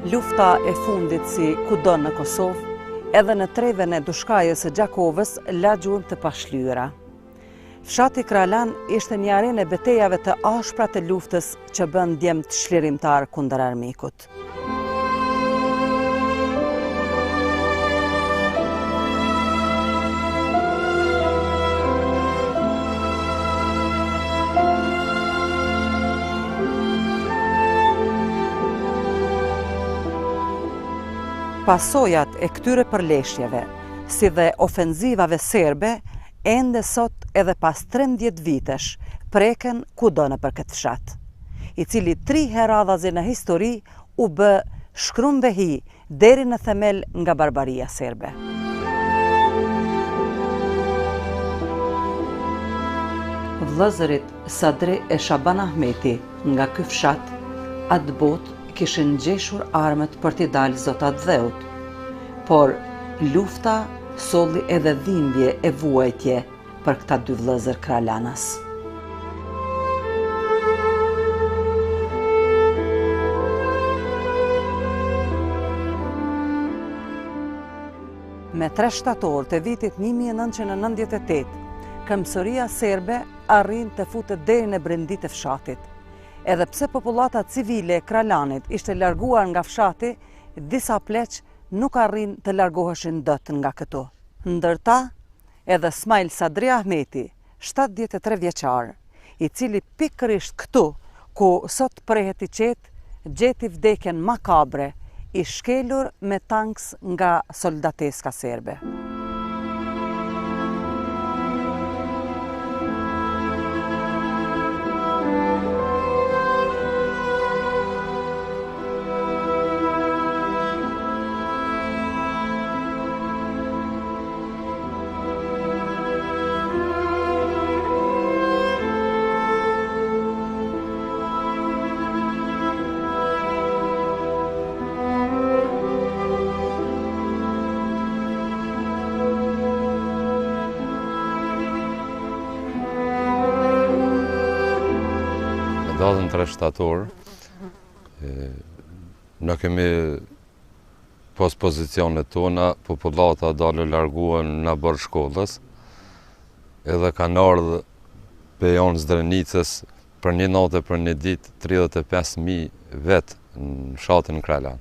Lufta e fundit si kudo në Kosovë, edhe në treven e Dushkajës së Gjakovës la gjurmë të pashlyera. Fshati Kralan ishte një arenë e betejave të ashpra të luftës që bën djemt çlirimtar kundër armikut. Pasojat e këtyre përleshjeve, si dhe ofenzivave serbe, ende sot edhe pas 13 vitesh preken kudo në për këtë fshat, i cili 3 heradhazi në histori u bë shkrum vehi deri në themel nga barbaria serbe. Vëllezërit Sadri e Shaban Ahmeti nga ky fshat atë botë kishin gjeshur armët për t'i dalë zotat dheut, por lufta solli edhe dhimbje e vuajtje për këta 2 vëllezër kralanas. Me 3 shtator të vitit 1998, këmbësoria serbe arrin të futet deri në brendit e fshatit. Edhe pse popullata civile e Kralanit ishte larguar nga fshati, disa pleq nuk arrin të largoheshin dot nga këtu. Ndërta, edhe Smail Sadri Ahmeti, 73 vjeçar, i cili pikërisht këtu, ku sot prehet i qetë, gjeti vdekjen makabre, i shkelur me tanks nga soldateska serbe. Datën 3 shtator, në kemi pas pozicionet tona, popullata dalë larguan në bërë shkollës, edhe kanë ardhë pejon Zdrenicës për një natë për një ditë 35.000 vetë në fshatin Kralan.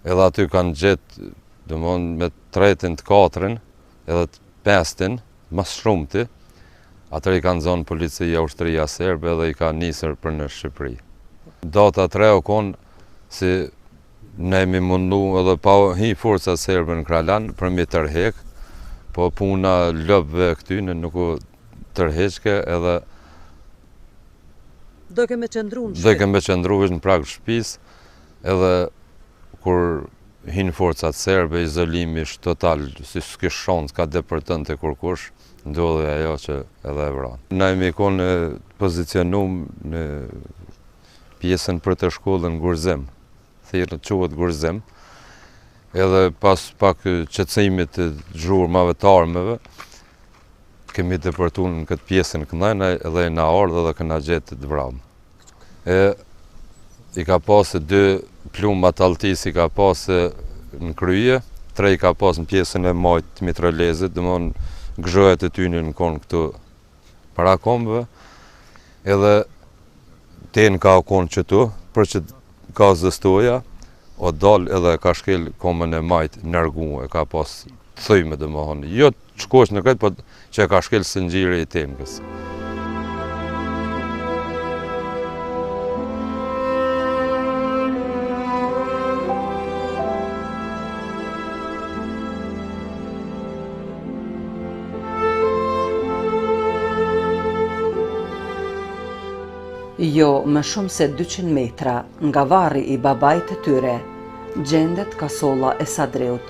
Edhe aty kanë gjetë, domthon me 3-in të 4-in, edhe të 5-in, mas shumëti, atër i kanë zonë policia ushtëria serbe edhe i ka nisër për në Shqipëri. Data 3 o konë si ne mi mundu edhe pa hi forca serbe në Kralan për mi tërhek, po puna lëbëve këtyne nuk u tërheqke edhe Do keme qëndru në shtëpi? Do keme qëndru në prag shtëpis, edhe kur hinë forcat serbe, izolimi ishtë total, si s'kish shonë, s'ka depërtën të kurkush, ndodhe ajo që edhe e vranë. Na jemi konë pozicionum në pjesën për të shkollën Gurzim, thirë quhet Gurzim, edhe pas pak qëtësimit të zhurmave të armëve, kemi depërtu në këtë pjesën këndajna edhe na ardhë edhe këna gjetë të vramë. I ka pasë 2 plumat altis i ka pasë në kryje, 3 i ka pasë në pjesën e majtë mitralezit, dëmon gëzhojët e tyni në konë këtu para kombëve, edhe ten ka konë qëtu, për që ka zëstoja, o dal edhe ka shkel komën e majtë nërgu, e ka pas thëjme dhe më honë. Jo të shkosh në këtë, po që ka shkel së njëri i temkës. Jo më shumë se 200 metra nga varri i babait të tyre, gjendet kasolla e Sadreut,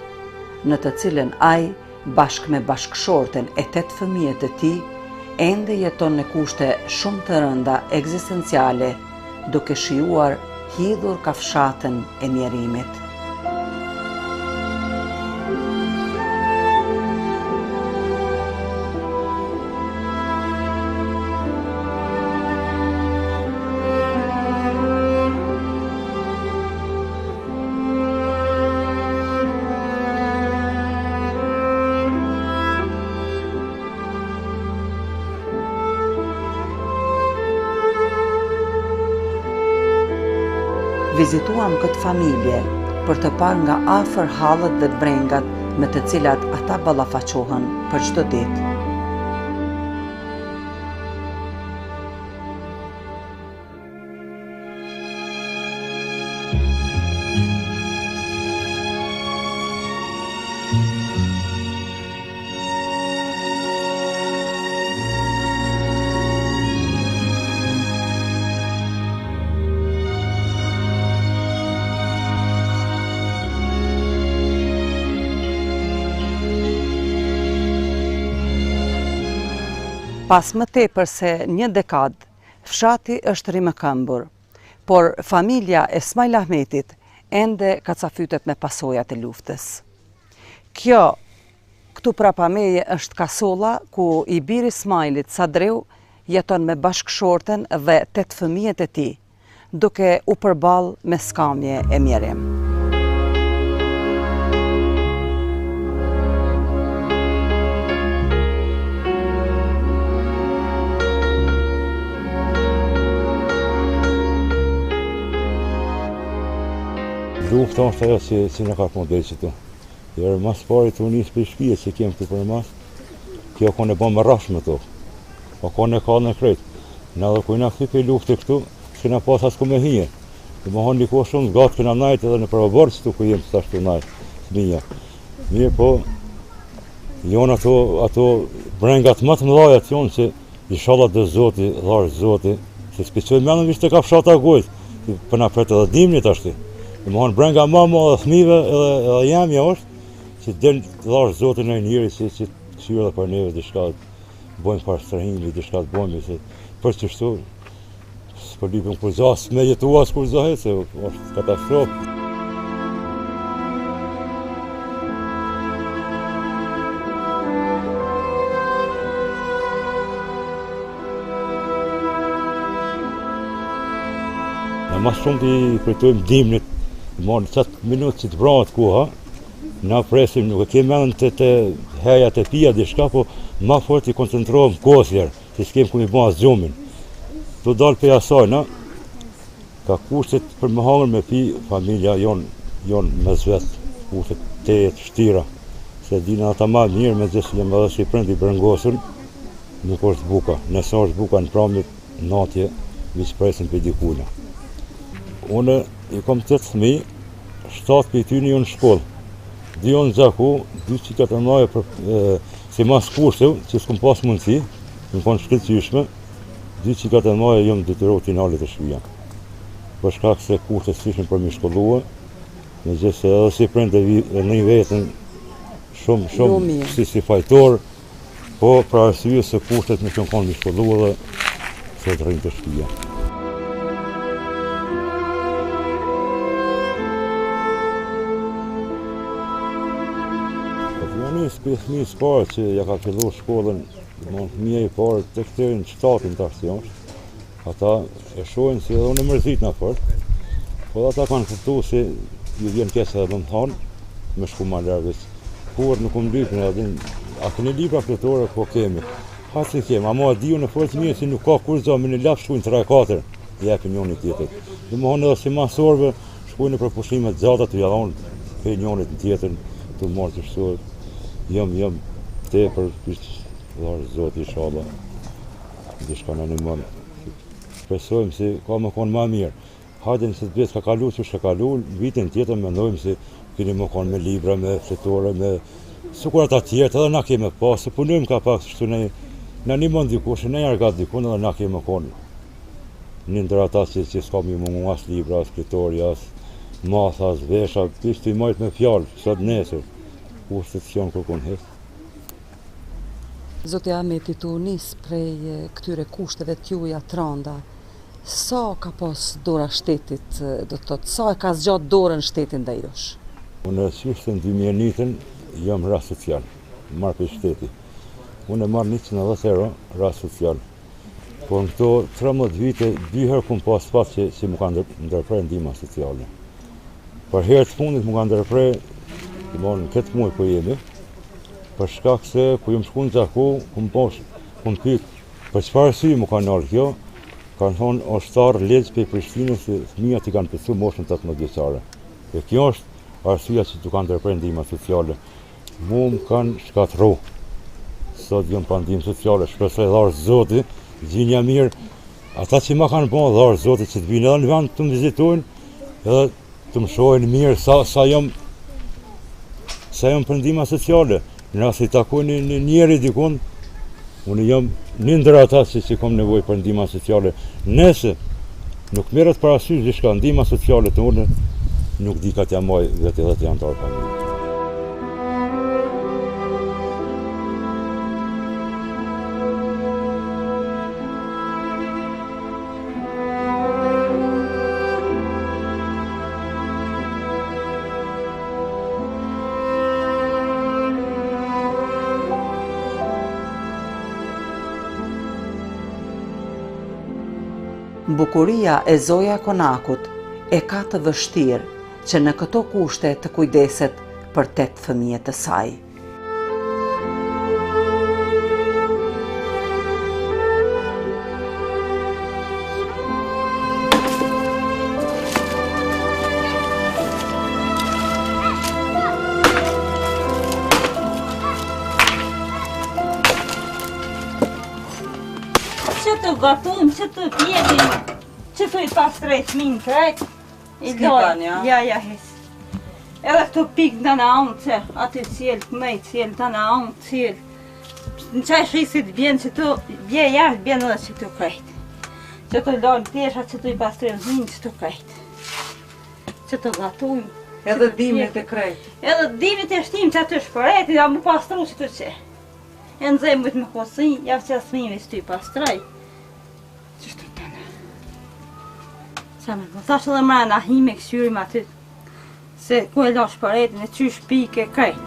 në të cilën ai, bashkë me bashkëshorten e 8 fëmijët e tij, ende jeton në kushte shumë të rënda ekzistenciale, duke shijuar hidhur kafshatën e njerimit. vizituam këtë familje për të parë nga afër hallët dhe brengat me të cilat ata ballafaqohen për çdo ditë. Pas më tepër se një dekadë, fshati është rimëkëmbur, por familja e Smajl Ahmetit ende kacafytet me pasojat e luftës. Këtu prapa meje është kasolla ku i biri Smajlit, Sadreu, jeton me bashkëshorten dhe 8 fëmijët e tij, duke u përballë me skamje e mjerim. Lufta është ajo që në ka përmbej që tu. Jerë mas pari të unisë për shpije që kemë këtu për mas, kjo kone bon më rash me to. O kone ka në krejt. Në dhe kujna këti për luftë këtu, s'kena pas as ku me hije. Dhe më honë liko shumë, gatë këna najtë edhe në përëbërë që tu ku jemë të ashtu najtë, të minja. Mirë po, jonë ato brengat më të mëdhajat jonë që i shala dhe zoti, dharë zoti, se s'piqoj menën vishtë të ka fshata gojtë, për na pretë edhe dimnit ashti. Dhe më honë brenga ma dhe thmive edhe jemja është që del të dharë zotin e njëri që këshyre dhe për neve dishka të bojmë për strehimi, dishka të bojmë se për që shtu s'për lipëm kur za s'me jetua s'kur zahet se është katastrofë. Në mas shumë të i kujtojmë dimnit, në qatë minutë që të branët koha, na presim, nuk e kemë menën të heja të pia dishka, po ma fort i koncentrohem kosjer, që s'kem ku mi bo asë gjumin. Tu dalë për asaj, na, ka kushtet për më hangër me pi, familja jonë me zvet, kushtet të shtira, se dina ata ma mirë me gjithë jam edhe që i prëndi brengosën, nuk është buka, nësa është buka në pramit, natje, vi që presim për dikuna. Une i kom 8 fëmij, 7 për i ty një në shkollë. 2 janë gjaku, 2 që ka të nëjë si mas kushtë, që s'kom pas mundësi, në konë shkëllëqyshme, 2 që ka të nëjë jëmë detyrohë t'inalit të shvija. Për shkak se kushtë s'ishën për mi shkolluë, me gjithë se edhe si prende në një vetën shumë si fajtor, po pra arsye se kushtet në që konë mi shkolluë dhe se të rrinë të shvija. Për fëmijës parë që ja ka fillu shkollën, fëmija i parë të këtërin qëtatin të aksionsh, ata e shojnë si edhe unë mërzit në fort, po ata kanë këptu se ju vjen kese edhe më thanë, me shku ma lërgës. Por nuk më lypën edhe, a këni libra fletore, po kemi. Hatë si kemi, ama diju në fort mirë si nuk ka kur za me një lafë shkujnë 3-4, jepin njënit tjetër. Dhe më honë edhe si masorve, shkujnë për pushimet zata të jadhonë, për njënit në tjetër, të marë të shtuar. Jam te për dharë zoti inshallah, dishka në një mënë. Besojmë se ka më konë ma mirë. Hajde nëse të betë ka kalu që shka kalu, vitin tjetër mendojmë se keni më konë me libra, me fletore, me sukur ata tjetë, edhe na keme pas, se punojmë ka pak shtu në një mënë dikush, në një argat dikun, edhe na keme konë. Një ndër ata që s'ka mi mungu as libra, as fletore, as matha, as vesha, kishtë i majtë me fjallë, sot nesër. Kushtet që janë kërkon hesë. Zoti Ahmeti, tu nisë prej këtyre kushteve t'juja tranda, sa ka pas dora shtetit, do të thotë, sa e ka zgjatë dorën shtetin dhe jush? Unë qështë në 2001 jam rast social, marrë për shteti. Unë e marrë 110 euro rast social. Por në këto 13 vite, 2 herë kumë pas që më ka ndërprej ndihma sociale. Për herë të fundit më ka ndërprej në këtë muaj për jemi, për shkak se ku jëmë shku në gjaku, kumë pyk për çfarë sy më ka nalë kjo, kanë thonë ushtarë legjë për Prishtinës se fëmijat i kanë pësu moshën 18 vjeçare. E kjo është arsyeja që tu kanë ndërprer ndihma sociale. Mu më kanë shkatërru. Sot jam pa ndihmë sociale, shpresoj dharë Zoti, gjinja mirë. Ata që ma kanë bon dharë Zoti që të vinë edhe në vend të më vizitojnë, edhe të më shohin mirë sa jam për ndihma sociale. Nëse i takojnë një njeri dikun, unë jam një ndër ata që kam nevojë për ndihma sociale. Nëse nuk merret parasysh diçka ndihma sociale të unë, nuk di ka t'ja maj vetë edhe të antar familje. Bukuria e Zoja Konakut e ka të vështirë që në këto kushte të kujdeset për 8 fëmijët të saj. Që të gatum, që të pjekim, që të i pastrejt minë krejt. Skipan, ja? Ja, hes. Edhe këto pikë në unë që aty cilë, me i cilë, të në unë cilë. Në qaj shisit bjenë që të bje jashtë, bjenë edhe që të krejt. Që të lojnë tesha, që të i pastrejt minë që të krejt. Që të gatum. Edhe dimit e krejt. Edhe dimit e shtim që aty shpërejt, ja mu pastru që të që. E nëzaj mëjtë me kosin, javë që asmimi së ty pastraj. Qështu të në? Qa me më thashtë dhe mra në ahime kësyrim aty. Se ku e lash paretin e qysh pike krejt.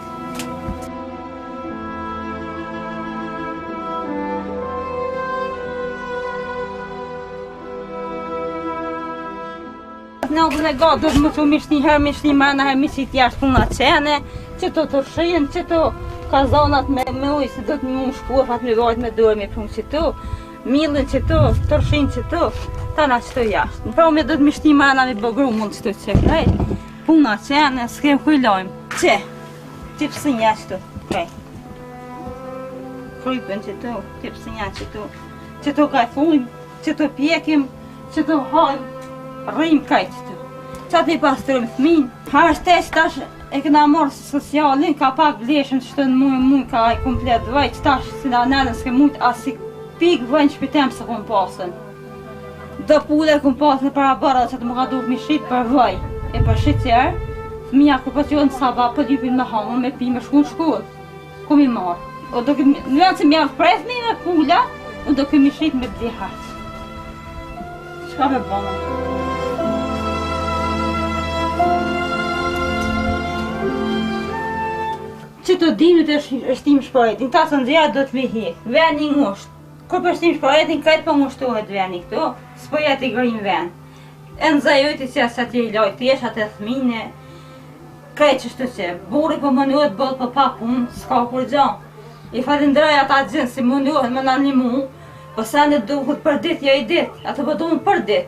Në dhe gatë do të më që mishtë një herë, mishtë një mërë në herë, mishtë i tjashtë puna qene, që të të rëshin, që të kazanat me ujë, se do të më shkuafat me vajt me dorë me prunë që të, millin që të rëshin që të, tana që të jashtë. Në pra me do të mishtë një mërë në me bëgru mund që të që krejt, puna qene, s'kem kujlojmë. Që? Që pësënja që të krejt. Krypën që të, që pësënja që të gajfujmë, që të pjekim, që të hajmë. Rrim kajtë të. Qatë i pastrëm fëmin. Harështesh tash e këna morë socialin, ka pak vleshën që të në mujë ka i komplet vaj, që tash si da nënën s'ke mujtë as i pik vajnë shpitem se kom pasën. Dë puller kom pasën e para bara që të më ka duhet mi shqit për vaj. E për shqit qërë, fëmija ku për qënë saba për dypin me hamë, me pi me shku në shkullë. Ku mi marë. Në vend që mi javë presmi me pulla, do këmi shqit me bdi harës. Qka me bëna? Që të dimit e shtim shpajetin, ta së nëzja do të me hek, ven një ngusht. Kur për shtim shpajetin, kajtë për ngushtohet ven një këto, s'po jetë i grim ven. E nëzajojti që asë atje i lojtë, teshat e thmine, kajtë që shtu që, buri për mënuhet bëllë për pa punë, s'ka kur gjanë. I falenderoj ata gjënë si mënuhet më në një mu, për sa në duhet për dit, ja i dit, atë për duhet për dit.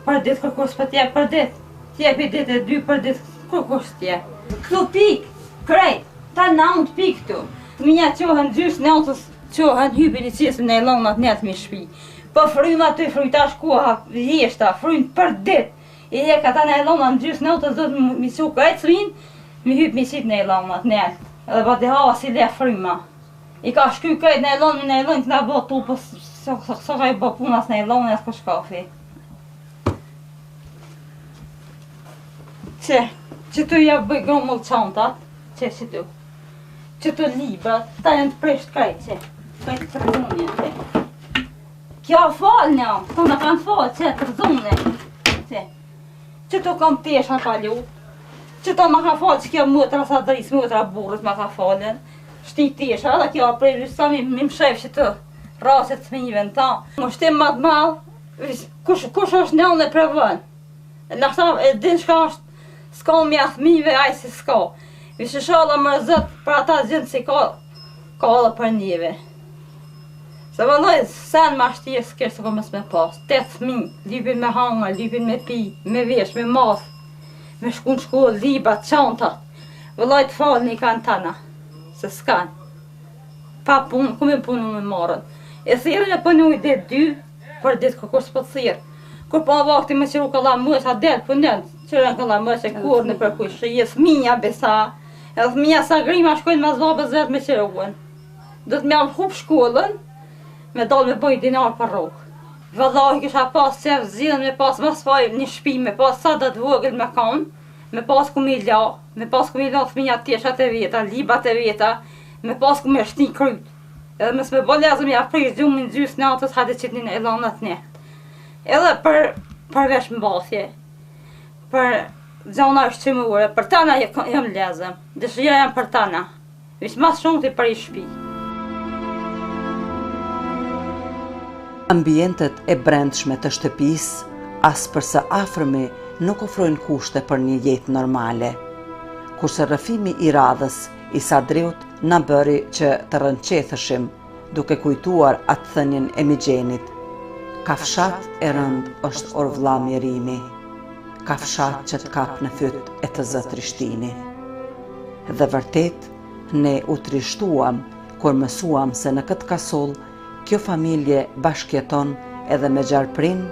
Për dit kërkos për tjep për dit, tjep i dit e dy për dit kërkos tjep. Këtu pik, krejt. Ta naut pik këtu. Fëmija qohen gjysh nautës, qohen hypin i qesëm në elonat net me shpi. Po fryma të frytash koha jeshta, frym për dit. E je ka ta në elonat gjysh nautës do të mi qo kajtë srin, mi hyp mi qit në elonat net. Edhe ba dhe hava si le fryma. I ka shky kajtë në elonat këna bo tu, po so ka i bo punas në elonat për shkafi. Që tu ja bëj gomull qantat, që tu. Që të librat, ta janë të presht krejt që. Kajtë të rëzunje që. Kjo falë një, të në kanë falë që të rëzunje. Që të kam tesha ka lutë. Që të më ka falë që kjo mëtra sa drisë, mëtra burët më ka falën. Shti tesha, dhe kjo prej rysë mi më shef që të raset të minjive në ta. Më shtim matë malë, kush është njën e prevën. Në këta e din shka është, s'ka më jathmive, aj si s'ka. Vishë shala më rëzët për ata zënë si ka edhe për njëve. Se vallaj, sen ma shtjes kërë se komës me pas. 8 fëmijë, lypin me hanga, lypin me pi, me vesh, me math, me shku në shkollë, libat, çantat. Vallaj të falni kanë tana, se s'kan. Pa punë, ku me punu me marrën. E thirën e punuj dhe 2, për ditë kërkur s'po thirë. Kur pa vakti me qiru këlla mësh, a del punen, qërën këlla mësh e kur në përkush, që je fëmija besa, edhe fëmija sa grima shkojnë ma zbabë zërë me qiruën. Do të me am hup shkollën, me dalë me bëj dinar për rrugë. Vallahi kisha pas qef zidhen me pas mas faj një shpi, me pas sa të vogël me kanë, me pas ku me la, me pas ku me la fëmija teshat e veta, libat e veta, me pas ku me shti kryt. Edhe mes me bo lezëm ja prish gjumin gjys natës hajde qitnin e lanat ne. Edhe për vesh mbathje, për gjana shqimure, për tana jam lezëm, dëshira jam për tana, vish mas shumë të për i shpi. Ambientet e brendshme të shtëpis, as përse afërmi nuk ofrojnë kushte për një jetë normale. Kurse rrëfimi i radhës i Sadriut na bëri që të rënqethëshim duke kujtuar atë thënien e Migjenit. Kafshat e rënd është orvlla mjerimi, kafshat që të kap në fyt e të zë trishtini. Dhe vërtet, ne u trishtuam kur mësuam se në këtë kasull kjo familje bashkjeton edhe me gjarprin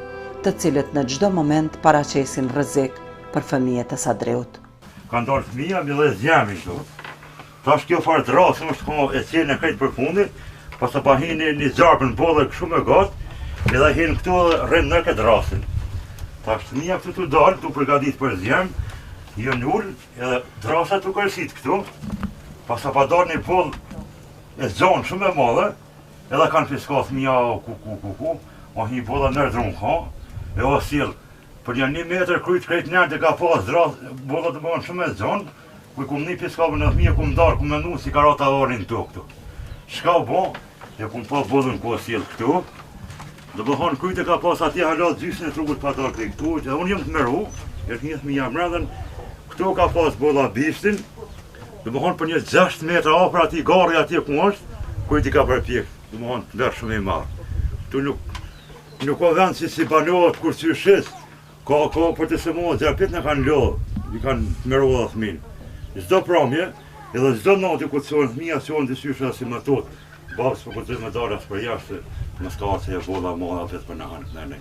të cilët në çdo moment paraqesin rrezik për fëmijët e Sadriut. Kanë dalë fëmija me dhe zjemi këtu. Tash kjo farë të rasëm është ko e qenë e krejtë për fundit, pas të pa hini një gjarpën bodhe shumë e gatë, edhe hinë këtu dhe rrinë në këtë rasën. Tash fëmija këtu të dalë, të përgadit për zjem, jo në ullë, edhe drasa të kërësit këtu, pas të pa dalë një bodhë e zonë shumë e madhe, edhe kanë fiska fëmija ku, o një bodha nërdrunë ka, e o silë, për një metër krujt krejt nërë të ka pas bodha të bëhen shumë e zonë, ku i kum një piskave në fëmija kum darë, kum menu si karata arin të këtu. Shka u bo, e kum pa bodhën ku o silë këtu, dhe bëhon krujt e ka pas ati halat gjysën e trupët pa darë këtu, që unë jëmë të meru, e një fëmija mredhen, këtu ka pas bodha bishtin, dhe bëhon për një 6 metra afër ati gari ati ku është, krujt i ka përpjek. Dhe më hanë të lërë shumë i marë. Tu nuk o vend si banohet kur qyshes, ka për të se mua, gjerpit në kanë lodhë, i kanë meru dhe thminë. Zdo pramje, edhe zdo nati ku të sonë thmija, sonë të qyshe si më tot, babës për këtë me darë asë për jashtë, më s'ka se e bolla madha vetë për në hanë të nëne.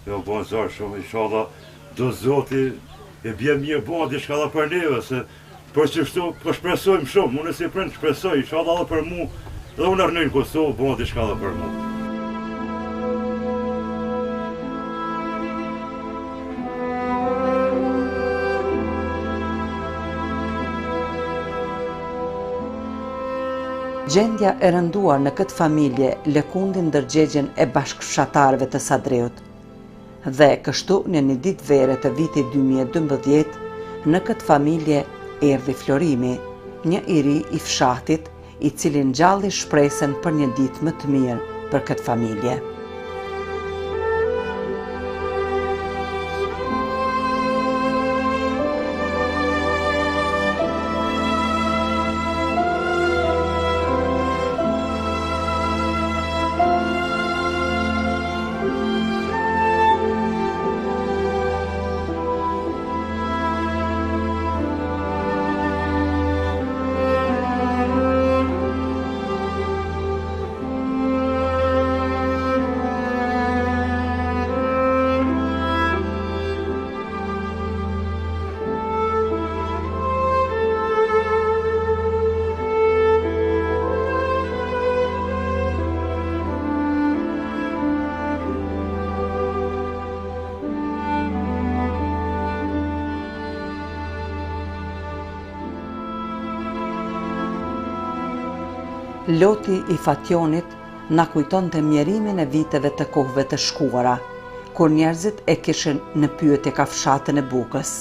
Jo, bo në zarë shumë, i shala, do zoti, e bje mirë bo, di shka dhe për neve, se për që shtu, për shpresojmë shumë, unë si prind shpresoj, i shala dhe për mu, dhe unë arnoj në Kosovë, bëma t'i shka dhe për mu. Gjendja e rënduar në këtë familje lëkundin ndërgjegjen e bashkëfshatarëve të Sadriut. Dhe kështu në një ditë vere të vitit 2012, në këtë familje erdhi Florimi, një i ri i fshatit, i cili ngjalli shpresën për një ditë më të mirë për këtë familje. Loti i Fationit na kujton të mjerimin e viteve të kohëve të shkuara, kur njerëzit e kishin në pyetje kafshatën e Bukës.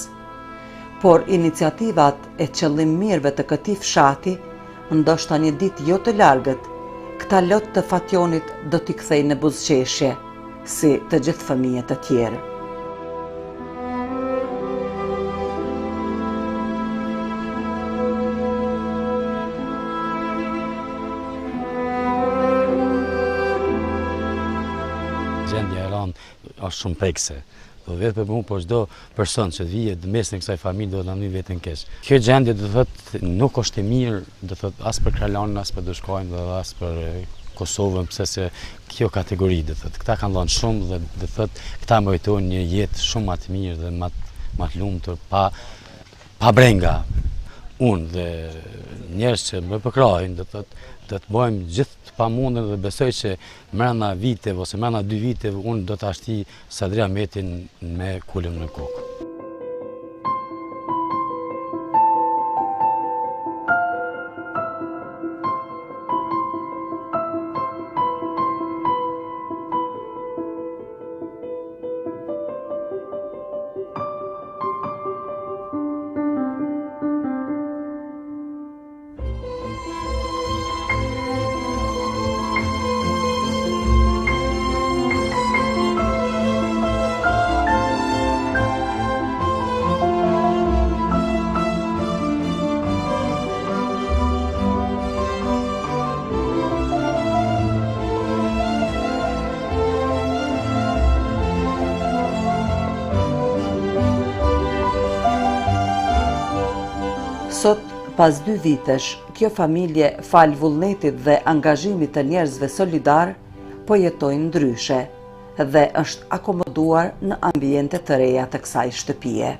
Por iniciativat e qëllimmirëve të këtij fshati, ndoshta një ditë jo të largët, këta lot të Fationit do t'i kthejnë në buzëqeshje, si të gjithë fëmijët e tjerë. është shumë prekse. Do vetë për mu, po çdo person që vihet mes në kësaj familje do ta ndjen veten keq. Kjo gjendje do thotë nuk është e mirë, do thotë as për Kralanin, as për Dushkojnë dhe as për Kosovën, pse se kjo kategori do thotë këta kanë dhënë shumë dhe do thotë këta meritojnë një jetë shumë më të mirë dhe më të lumtur pa brenga. Unë dhe njerëz që më përkrajnë do të bëjmë gjithë të pamundën dhe besoj që brenda viteve ose brenda 2 viteve unë do ta shtij Sadri Ahmetin me kulën në kokë. Sot, pas 2 vitesh, kjo familje, fal vullnetit dhe angazhimit të njerëzve solidar, po jetojnë ndryshe dhe është akomoduar në ambiente të reja të kësaj shtëpie.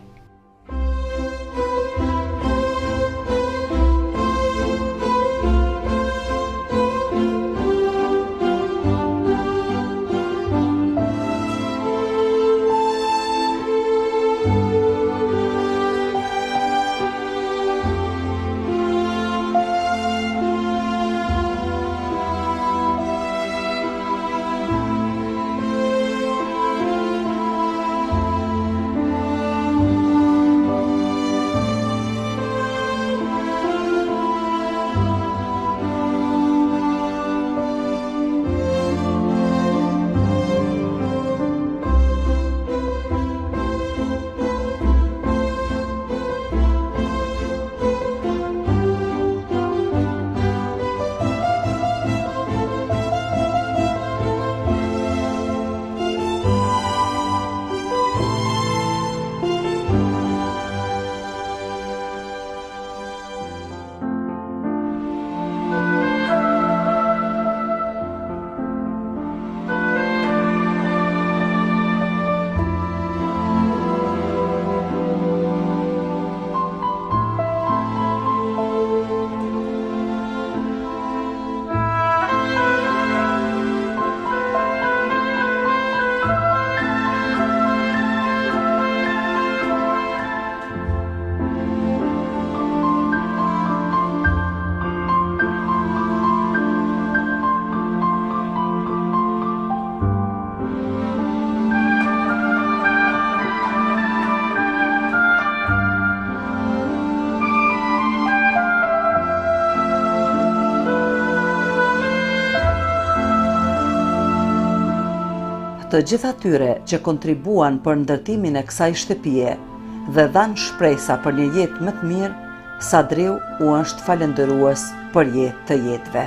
Të gjitha tyre që kontribuan për ndërtimin e kësaj shtëpie dhe dhanë shpresa për një jetë më të mirë, Sadriu u është falendërues për jetë të jetëve.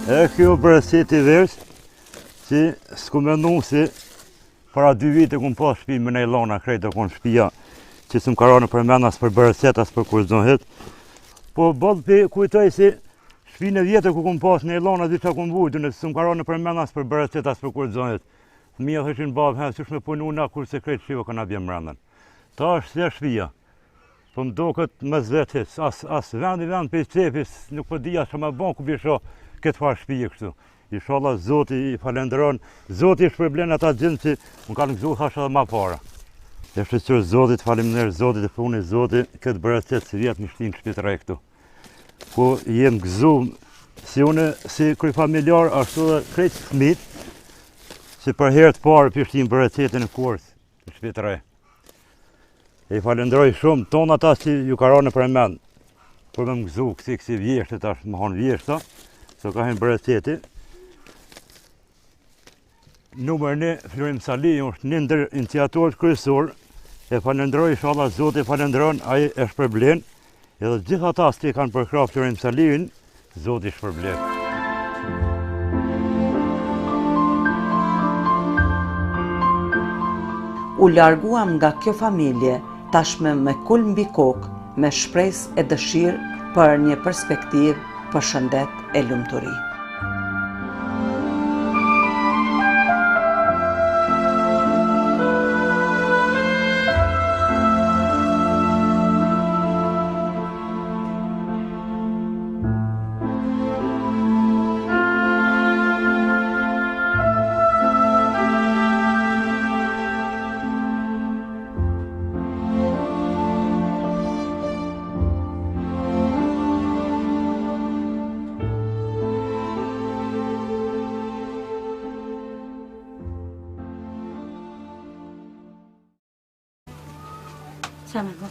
E kjo bërësit i vesh, që s'ku menu si para 2 vite ku më pas shpi më nej lona krejt e konë shpia që s'm karane për men as për bërësit as për kur zohet. Po bëllë për kujtoj si shpi në vjetë ku më pas nej lona dy që ku më vujtë, s'm karane për men as për bërësit as për kur zohet. Mija thëshin babë, që shme punu na kur se krejt shiva këna bjem rëndën. Ta është se shpia. Po më do këtë më zvetis, as vend për i cepis, nuk po dhja që më bon ku bisho këtë farë shpije kështu. Inshallah Zoti i falendron, Zoti i shpërblen ata gjendë që më kanë gëzu thasha dhe ma para. E shqyqër Zotit, falimner Zotit e puni Zotit, këtë bërëtet si vjetë më shtinë shpitëre këtu. Ku jem gëzu, si une, si kry familjar, ashtu dhe krejt fëmit, si për herë të parë pishtin bërëtetin e kurs, në shpitëre. E falendroj shumë, tonë ata që ju karane për men, për me më gëzu kësi vjeshtet, ashtë më hanë vjeshta, so ka henë bërëteti. Numër 1, Florim Sali, është një ndër iniciatorët kryesor, e falendroj inshallah Zoti e falendron, ai e shpërblen, edhe gjithë ata që kanë përkrah Florim Salin, Zoti shpërblen. U larguam nga kjo familje, tashme me kul mbi kokë, me shpresë e dëshirë për një perspektivë për shëndet e lumturi.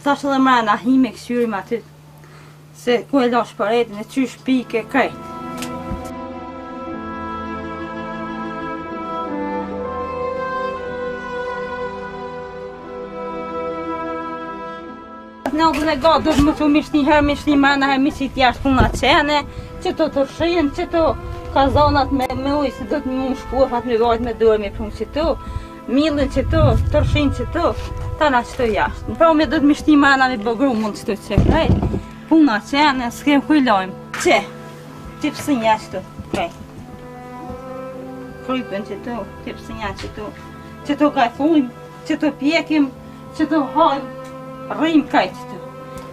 Tash edhe mrena hi me kësyrim aty, se ku e lash paretin e qysh pike krejt. Në dhe gatë do të më që mishti herë, mishti mrena herë, mishti jashtë puna qene, që të tërshin, që të kazanat me ujë, se do të më shkuafat me vajt me dorë me prunë që të, milën që të, tërshin që të, tana që të jashtë. Në pra me do të mishti mrena me bëgru mund që të që krejt, puna qene, s'kem kujlojmë. Që pësënja që të, krejt. Krypën që të, pësënja që të gajfujmë, që të pjekim, që të hajmë, rrim krejt që të.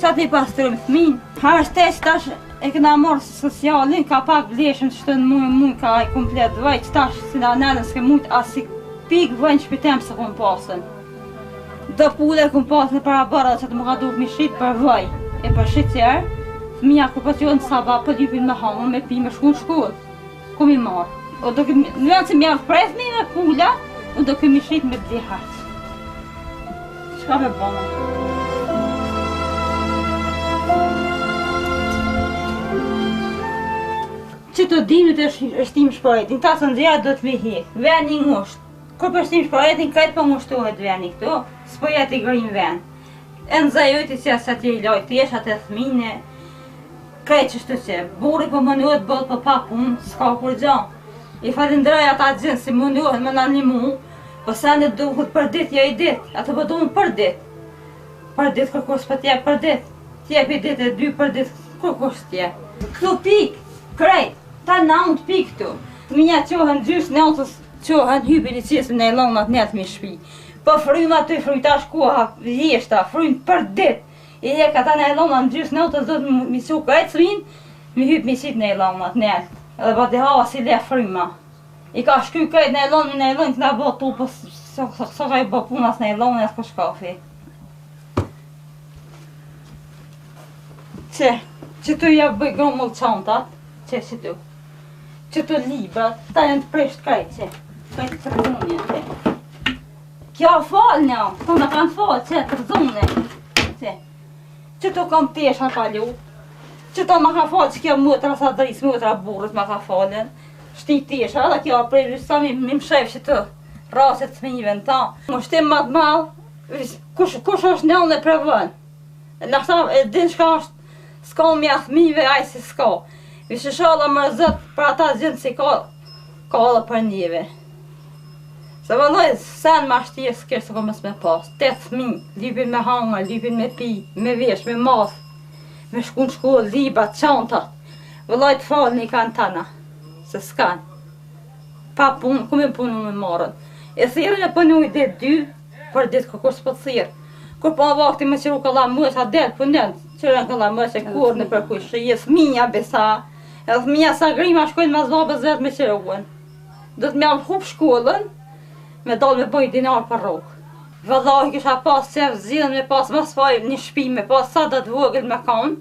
Qa të i pastrujmë fëmin, harështesh tash e këna marrë socialin, ka pak vleshën që të në mujë ka i komplet vaj, që tash si da nënën s'ke mujtë as si pik vajnë shpitem se kom pasën. Do pule kom pasën e para bara që të më ka duhet mi shqit për vaj, e për shqit qërë, fëmija ku për qënë saba për lypin me hamë, me pi me shku në shkullë, ku mi marrë. Në vend që mi javë presmi me pula, u do këmi shqit me bli harës. Qka me bëna? Që të dimit e shtim shpajetin, ta së nëzja do të me hek, ven një ngusht. Kur për shtim shpajetin, kajtë për ngushtohet ven një këto, s'po jetë i grim ven. E nëzajojti që asë atje i lojtë, jesh atë e thmine, kajtë që shtë që, buri për mënuhet bëllë për pa punë, s'ka kur gjanë. I falenderoj ata gjënë si mënuhet më në një mu, për sa në duhet për dit, ja i dit, atë për duhet për dit. Për dit kërkos për tjep për dit, tjep i dit e dy për dit, kërkos tjep. Këtu pik, krejt. Ta naut pik këtu. Fëmija qohen gjysh nautës, qohen hypin i qesën e lonat net me shpi. Po fryma të frytash koha vjeshta, frym për dit. I e ka ta në lonat gjysh nautës do të mi su kajtë srin, mi hyp mi qit në lonat net. Edhe pa të hava si le fryma. I ka shky kajtë në lonat këna bo tu, po sa ka i bo punas në lonat e s'ko shkafi. Që tu ja bëj gomull qantat, që tu. Që të librat, ta janë të presht krejt që, krejt të rëzunje që. Kjo falë një, të në kanë falë që të rëzunje që. Që të kam tesha kalu, që të më ka falë që kjo mëtra sa drisë, mëtra burët më ka falën. Shti tesha, dhe kjo prej sa mi mshef që të raset të minjive në ta. Më shtim më të malë, kush është njën e prevën. Në këta e din shka është, s'ka mja thmive, aj si s'ka. Vishë shala më rëzët për ata zhjënë si ka dhe për njëve. Se vëlloj, sen ma shtje s'kërë se ko mësë me pas. 8 fëmijë, lypin me hanga, lypin me pi, me vesh, me math, me shku në shkollë, libat, qantat. Vëlloj të falë një kanë tana, se s'kanë. Pa punë, ku me punu me marën. E thirën e pënu i dit 2, për dit kërkur s'po të thirë. Kur pa vakti me qiru këlla mësh, a delë pëndën, qërën këlla mësh e kur në përkush, që jesë fëmija besa. Edhe fëmija sa grima shkojnë ma zbabës vetë me qërëgën. Do të me avë hup shkollën, me dalë me bëj dinar për rogë. Vëllahi kisha pas qef zidhen me pas mas faj një shpi, me pas sa dhe të vogël me kanë,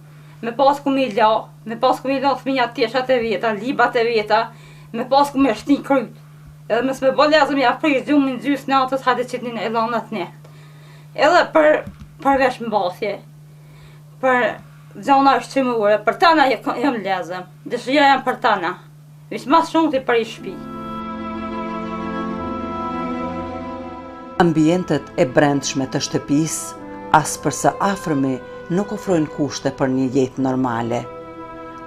me pas ku mi la, me pas ku mi la fëmija teshat e veta, libat e veta, me pas ku me shti kryt. Edhe mes me bolezëm ja prish gjumin gjys natës hajde qitnin e lanat ne. Edhe për vesh mbasje, për gjana shqimure, për tana jam lezëm, dëshira jam për tana, vish mas shumë të për i shpi. Ambientet e brendshme të shtëpis, as përsa afërmi nuk ofrojnë kushte për një jetë normale.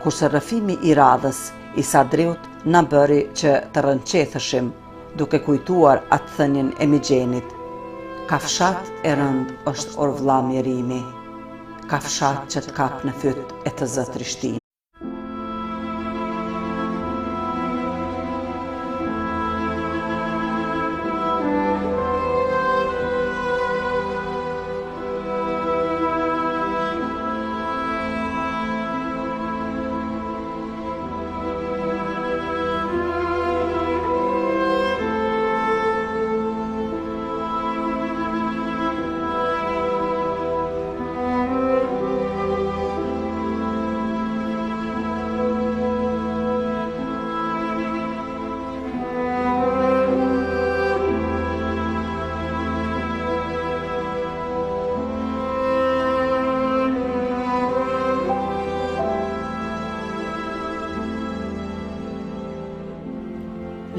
Kurse rrëfimi i radhës i Sadriut na bëri që të rënqethëshim duke kujtuar atë thënien e Migjenit. Kafshat e rënd është orvlla mjerimi, kafshat që të kap në fyt e të zë trishtin.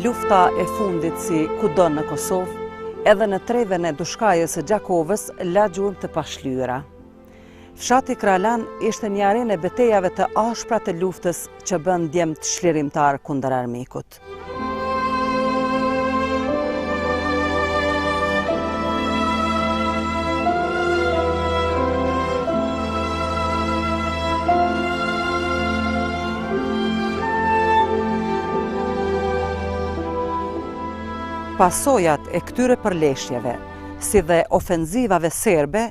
Lufta e fundit si kudo në Kosovë, edhe në treven e Dushkajës së Gjakovës la gjurmë të pashlyera. Fshati Kralan ishte një arenë e betejave të ashpra të luftës që bën djemt çlirimtar kundër armikut. Pasojat e këtyre përleshjeve, si dhe ofenzivave serbe,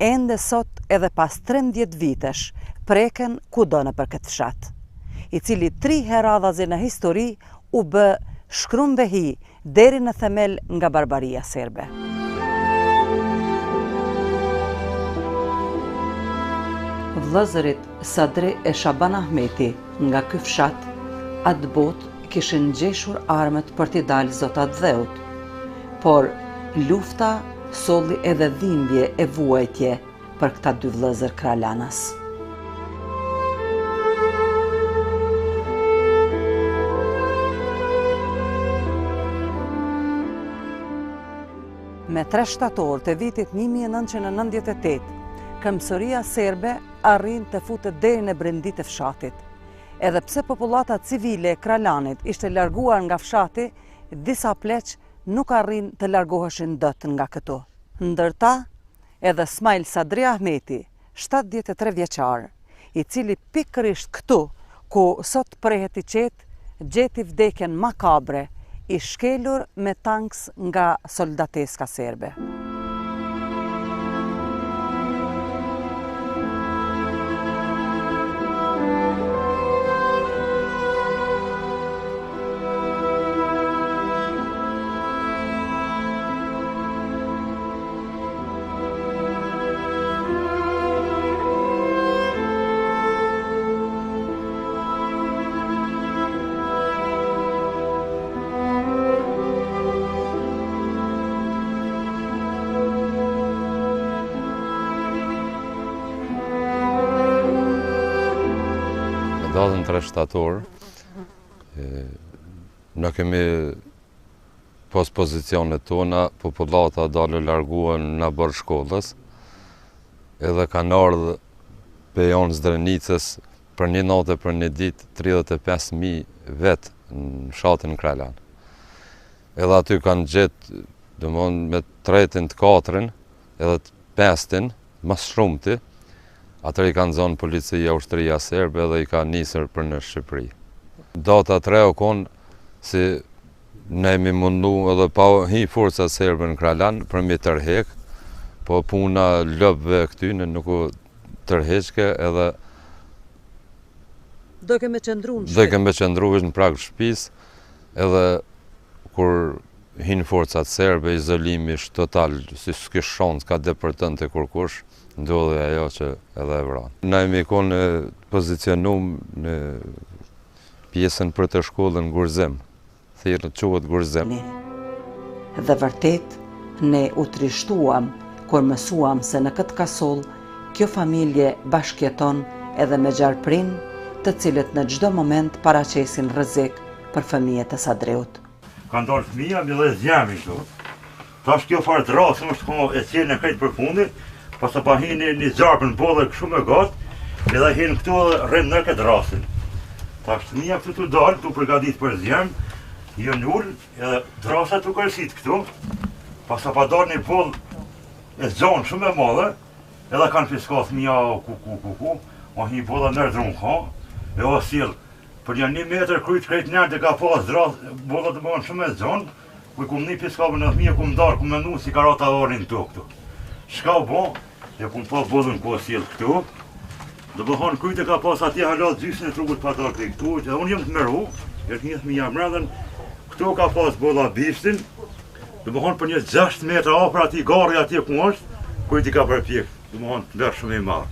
ende sot edhe pas 13 vitesh preken kudo nëpër këtë fshat, i cili 3 heradhazi në histori u bë shkrum vehi deri në themel nga barbaria serbe. Vëllezërit Sadri e Shaban Ahmeti nga ky fshat atë botë kishin gjeshur armët për t'i dalë zotat dheut, por lufta solli edhe dhimbje e vuajtje për këta 2 vëllezër kralanas. Me 3 shtator të vitit 1998, Këmbësoria serbe arrin të futet deri në brendit e fshatit. Edhe pse popullata civile e Kralanit ishte larguar nga fshati, disa pleq nuk arrin të largoheshin dot nga këtu. Ndërta, edhe Smail Sadri Ahmeti, 73 vjeçar, i cili pikërisht këtu, ku sot prehet i qetë, gjeti vdekjen makabre, i shkelur me tanks nga soldateska serbe. Datën 3 shtator, në kemi pas pozicionet tona, popullata dalë larguan në bërë shkollës, edhe kanë ardhë pejon Zdrenicës për një natë e për një ditë 35.000 vetë në fshatin Kralan. Edhe aty kanë gjetë, me 3-in të 4-in, edhe të 5-in, mas shumëti, atër i kanë zonë policia ushtëria serbe dhe i ka nisër për në Shqipëri. Data 3 o konë si ne mi mundu edhe pa hi forca serbe në Kralan për mi tërhek, po puna lëbëve këtyne nuk u tërheqke edhe Do keme qëndru në prag shtëpis, edhe kur hinë forcat serbe, izolimi është total, si s'kish shans ka depërtën të kurkush, ndodhe ajo që edhe e vranë. Na jemi konë pozicionum në pjesën për të shkollën Gurzim, thirë quhet Gurzim. Dhe vërtet, ne u trishtuam kur mësuam se në këtë kasoll, kjo familje bashkjeton edhe me gjarprin, të cilët në çdo moment paraqesin rrezik për fëmijët e Sadreut. Kanë dalë fëmija me dhe zjemi këtu. Tash kjo farë të rasëm është ka e cilë në krejtë për fundit, pas të pa hinë një gjarpën bodhe këshu me gatë, edhe hinë këtu dhe rrinë në këtë rasin. Tash fëmija këtu të dalë, të përgadit për zjemë, jo në ullë, edhe drasa të kërësit këtu, pas të pa dalë një bollë e zonë shumë e madhe, edhe kanë fiska fëmija ku, o një bolla nërë ka, e o silë, për janë 1 metër krujt krejt nërë dhe ka pas drazë, bolla të bëhen shumë e zonë, ku i kum një fiskave në fëmija, kum darë, kum mendu si karata varin të këtu. Shka u bo, e kum pa bollën ku o silë këtu, dhe bëhon krujt e ka pas atje halat gjysën e truput pa darë këtu, dhe unë jëmë të mëru, e një fëmija mredhen, këtu ka pas bolla bishtin, dhe bëhon për një 6 metra afër ati garri atje ku është, kujt i ka përpjek, dhe bëhon të lërë shumë i marë.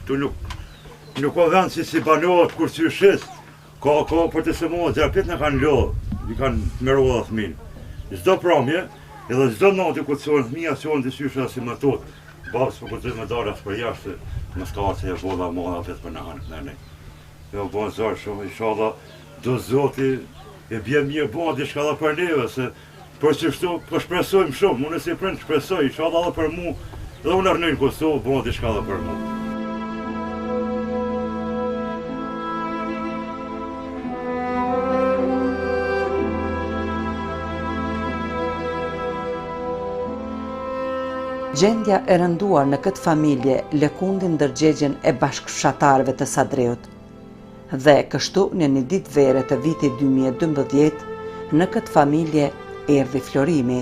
Tu nuk ka vend si banohet kur qyshes, ka për të sëmohet gjerpit në kanë lodhë, i kanë të mëru dhe thminë. Çdo pramje, edhe çdo natë ku të sonë thmija, sonë të qyshe si më tot, babës për këtë me darë asë për jashtë, më s'ka se e bolla madha vetë për në hanë në ne. Jo, bënë zarë shumë, inshallah, do zoti e bje mirë bënë diçka dhe për neve, se për që shtu, për shpresojmë shumë, unë si prind shpresoj, inshallah dhe për mu, dhe unë arnojnë Kosovë, bënë diçka dhe për mu. Gjendja e rënduar në këtë familje lëkundin ndërgjegjen e bashkëfshatarëve të Sadreut. Dhe kështu në një ditë vere të vitit 2012, në këtë familje erdhi Florimi,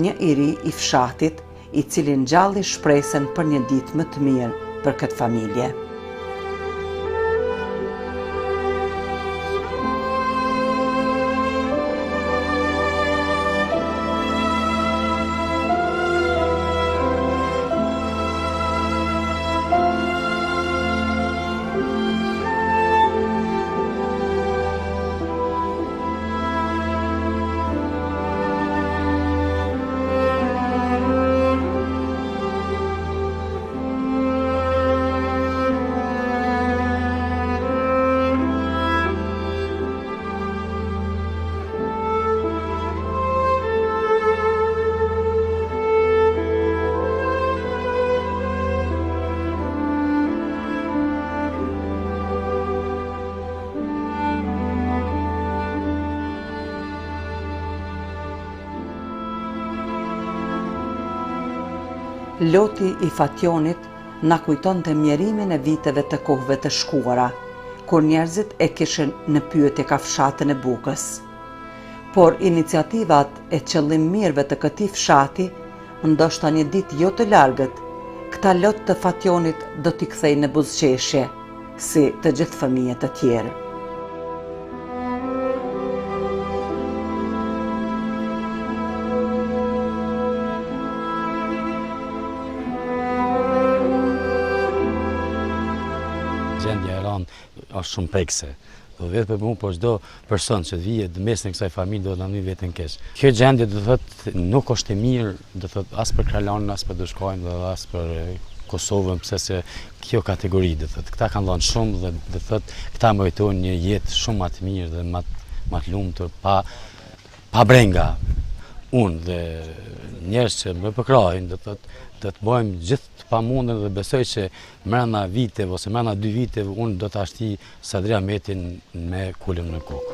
një i ri i fshatit, i cili ngjalli shpresën për një ditë më të mirë për këtë familje. Loti i Fationit na kujton të mjerimin e viteve të kohëve të shkuara, kur njerëzit e kishin në pyetje ka fshatën e Bukës. Por iniciativat e qëllimmirëve të këtij fshati, ndoshta një ditë jo të largët, këta lot të Fationit do t'i kthejnë në buzëqeshje, si të gjithë fëmijët të tjerë. Gjendja e ranë është shumë prekse. Do vetë për mu, po çdo person që të vijet mes në kësaj familje do të ndonjë vetën keq. Kjo gjendje do thotë nuk është e mirë, do thotë as për Kralanën, as për Dushkojnë dhe as për Kosovën, pse se kjo kategori do thotë këta kanë dhënë shumë dhe do thotë këta meritojnë një jetë shumë më të mirë dhe më të lumtur, pa brenga. Unë dhe njerëz që më përkrajnë do thotë do të bëjmë gjithë të pamundën dhe besoj që mrena viteve ose mrena 2 viteve unë do të ashti Sadria Metin me kulën në kokë.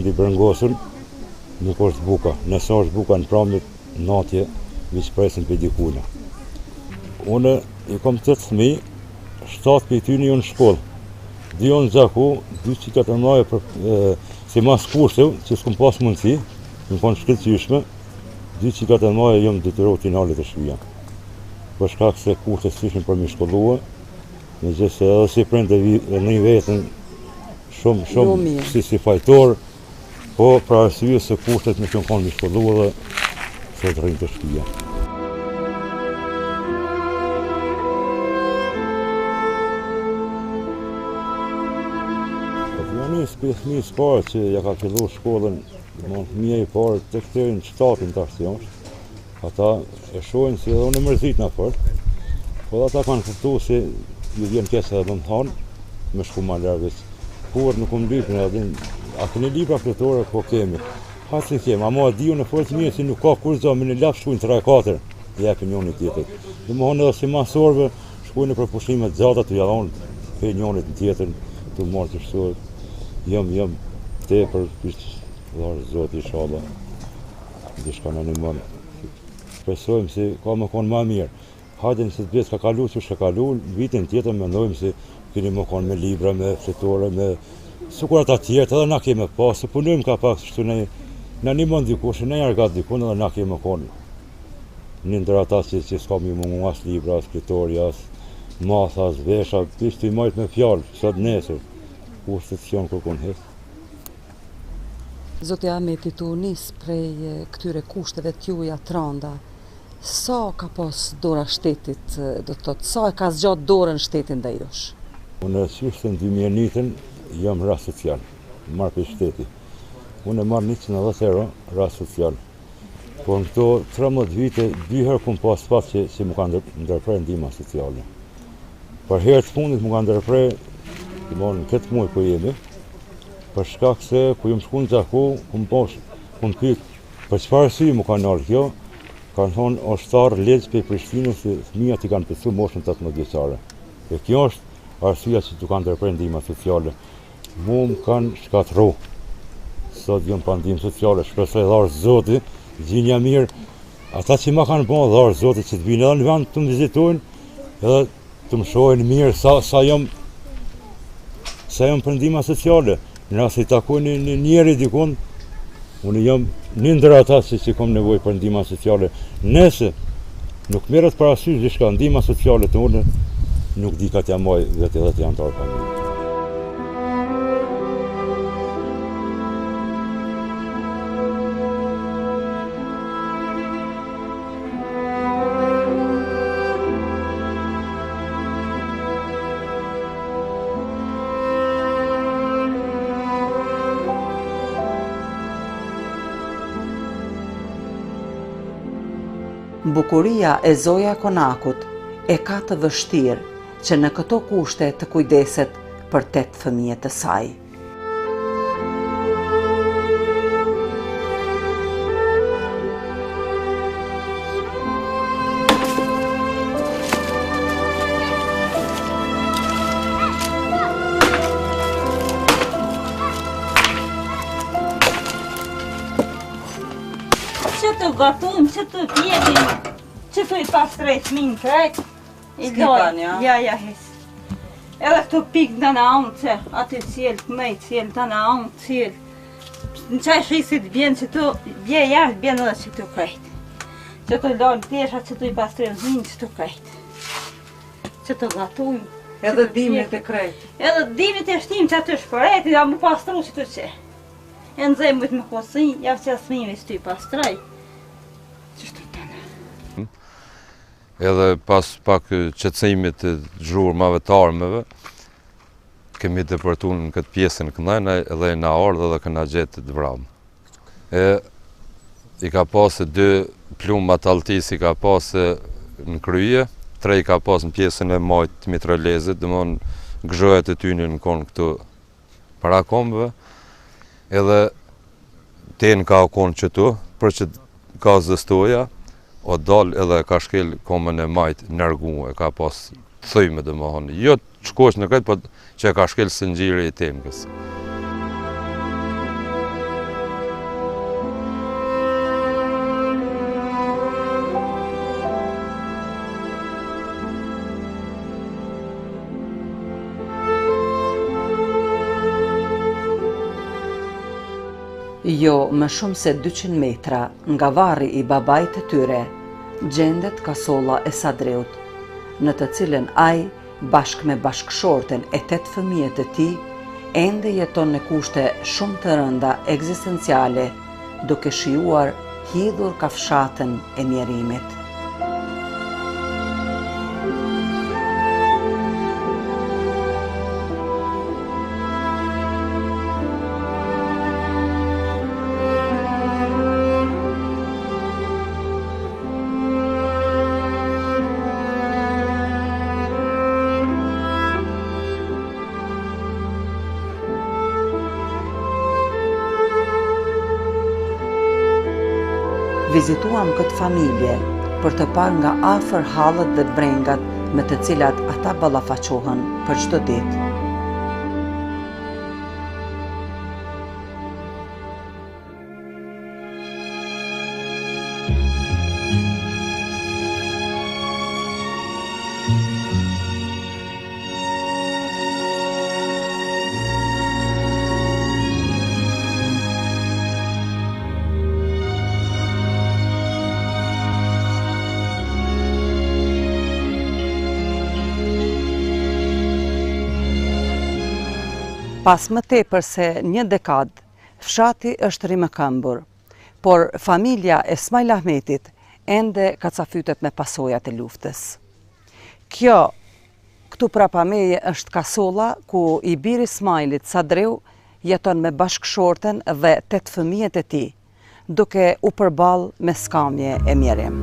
I brengosën nuk është buka, nëse është buka në pramjet natje, vi shpresin për dikuna. Unë i kom 8 fëmijë, 7 për ty një në shkollë. 2 janë Gjaku, 2 që ka të mlaje si mas kushtë, që s'kom pas mundësi, më konë shkëllqyshme, 2 që ka të mlaje jëmë detyrohet i nalit të shvija. Për shkak se kushtë s'ishin për mi shkollua, në gjithë se edhe si prindë dhe një vetën shumë si fajtor, po pra arsye se kushtet me që më konë mi shkollua dhe se të rrinë të shvija. Fëmijës parë që ja ka fillu shkollën, fëmija i parë të këtërin qëtatin të aksionsh, ata e shojnë si edhe unë e mërzit në fort, po ata kanë kuptu se ju vjen kese edhe më thanë, me shku ma lërgës. Por nuk më lypën edhe, a këni libra fletore, po kemi. Hasë në kemi, ama diju në fort mirë si nuk ka kur zë, me në lafë shkujnë 3-4, jepin njën i tjetër. Dhe më honë edhe si masorve, shkujnë për pushimet zata të jadhonë, pe njënit në tjetër, të marë të shtuar. Jam tepër, Lars Zoti inshallah, diçka na ndihmon. Besojmë se ka më konë ma mirë. Hajde nëse të vjetë ka kalu që shka kalu, vitin tjetër mendojmë se keni më konë me libra, me fletore, me sukurat atjerët, edhe na keme pas, se punojmë ka pak shtu na ndihmon dikush, ne jargat dikun edhe na keme konë. Një ndër ata që s'ka mi mungu as libra, as fletore, as matha, as vesha, pishtë i majtë me fjallë, sot nesër, kushtet që janë kërkon hes. Zoti Ahmeti, tu nis prej këtyre kushteve t'juja tranda, sa ka pas dora shtetit, do të thotë, sa e ka zgjat dorën shtetin ndaj jush? Unë qyshtë në 2001 jam rast social, marrë për shteti. Unë e marrë 110 euro rast social. Po në këto 13 vite, 2 herë kum pas fat që më ka ndërprej ndihma sociale. Për herë të fundit më ka ndërprej, në këtë muaj po jemi, për shkak se ku jam shku në Gjaku, kum pyet për çfarë sy më ka nalë kjo, kanë thonë oshtar legjë për Prishtinës se fëmijat i kanë pësu moshën 18 vjeçare. E kjo është arsyeja që tu kanë ndërprej ndihma sociale. Mu më kanë shkatru. Sot jam pa ndihmë sociale, shpresoj dharë Zoti, gjinja mirë. Ata që ma kanë bon dharë Zoti që të vinë edhe në vend të më vizitojnë, edhe të më shohin mirë sa jam për ndihma sociale. Nëse i takoj një njeri dikun, unë jam një ndër ata që kam nevojë për ndihma sociale. Nëse nuk merret parasysh diçka ndihma sociale të unë, nuk di ka t'ja maj vetë edhe të antar familje. Bukuria e Zoja Konakut e ka të vështirë që në këto kushte të kujdeset për 8 fëmijët e saj. Që të gatum, që të pjedim, që të i pastrejt minë krejt, i dojnë, ja hes. Edhe këto pikë në unë që aty cilë, këmej cilë, të në unë cilë. Në qaj shisit bjenë që të bje jashtë, bjenë edhe që të krejt. Që të lojnë tesha, që të i pastrejt minë, që të krejt. Që të gatum. Edhe dimit e krejt. Edhe dimit e shtim që aty shpërejt, ja mu pastru që të që. E në zemë bëjtë me kosin, javë që asmimi së të i pastraj. Qështu të në. Edhe pas pak qetësimit të zhurmave të armëve, kemi depërtu në këtë pjesën këndajna edhe na ardhë dhe këna gjetë të vramë. I ka pasë 2 plumë ataltis i ka pasë në kryje, 3 i ka pasë në pjesën e majtë mitralezit, dhe mon gëzhojët e tyni në konë këtu para kombëve, edhe ten ka konë qëtu, për që ka zëstoja, o dal edhe ka shkel komën e majtë nërgu, e ka pas thëjme dhe më honë. Jo të shkosh në këtë, po që e ka shkel së njëri i temkës. Jo më shumë se 200 metra nga varri i babait të tyre, gjendet kasolla e Sadreut, në të cilën ai, bashkë me bashkëshorten e 8 fëmijët e tij, ende jeton në kushte shumë të rënda ekzistenciale, duke shijuar hidhur kafshatën e mjerimit. Vizituam këtë familje për të parë nga afër hallet dhe brengat me të cilat ata ballafaqohen për çdo ditë. Pas më tepër se një dekadë, fshati është rimëkëmbur, por familja e Smajl Ahmetit ende kacafytet me pasojat e luftës. Këtu prapa meje është Kasolla, ku i biri Smajlit, Sadreu, jeton me bashkëshorten dhe 8 fëmijët e tij, duke u përballë me skamje e mjerim.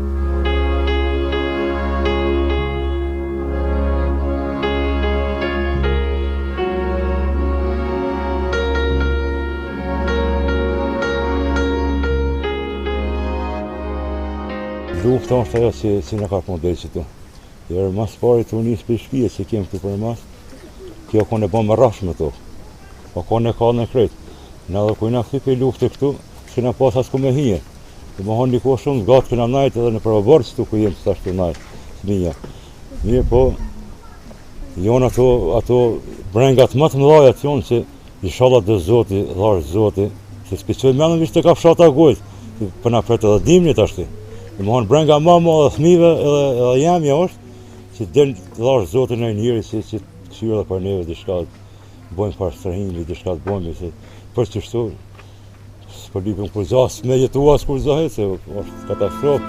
Lufta është ajo që në ka përndej që tu. Jerë mas pari të unisë për shpije që kemë këtu për mas, kjo kone bo me rash me to. Po kone ka në kretë. Në edhe kujna këti për luftë këtu, s'kena pas as ku me hije. Dhe më honë niko shumë, gatë këna najtë edhe në përëbërë që tu ku jemë të ashtu najtë, fëmija. Mirë po, jonë ato brengat më të mëdhajat jonë që i shalat dhe zoti, dharë zoti, se s'piqoj menën vishë të ka fshata gojtë, për na pretë edhe dimnit ashti. Dhe më honë brenga ma dhe thmive edhe jemja është, që del të dharë zotin e njëri që këshyre dhe për neve dishka të bojmë për strahimi, dishka të bojmë, se për që shtu, s'për lipëm kur zahë, me jetua s'kur zahë, se është katastrofë.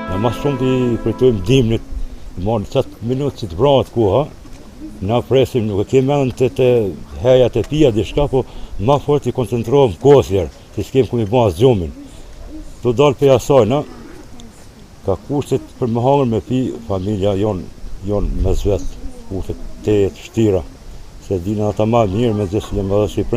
Në mas shumë të i kujtojmë dimnit, në qatë minutë që të branët kuha, na presim, nuk e kemë menën të hejat e pia dishka, po ma fort i koncentrohem kosjer, që s'kem ku mi bo as gjumin. Tu dalë për asaj, na, ka kushtet për më hangër me pi, familja jonë me zvet, kushtet të shtira, se dina ata ma mirë me zesë një më dhe Shqipërinë.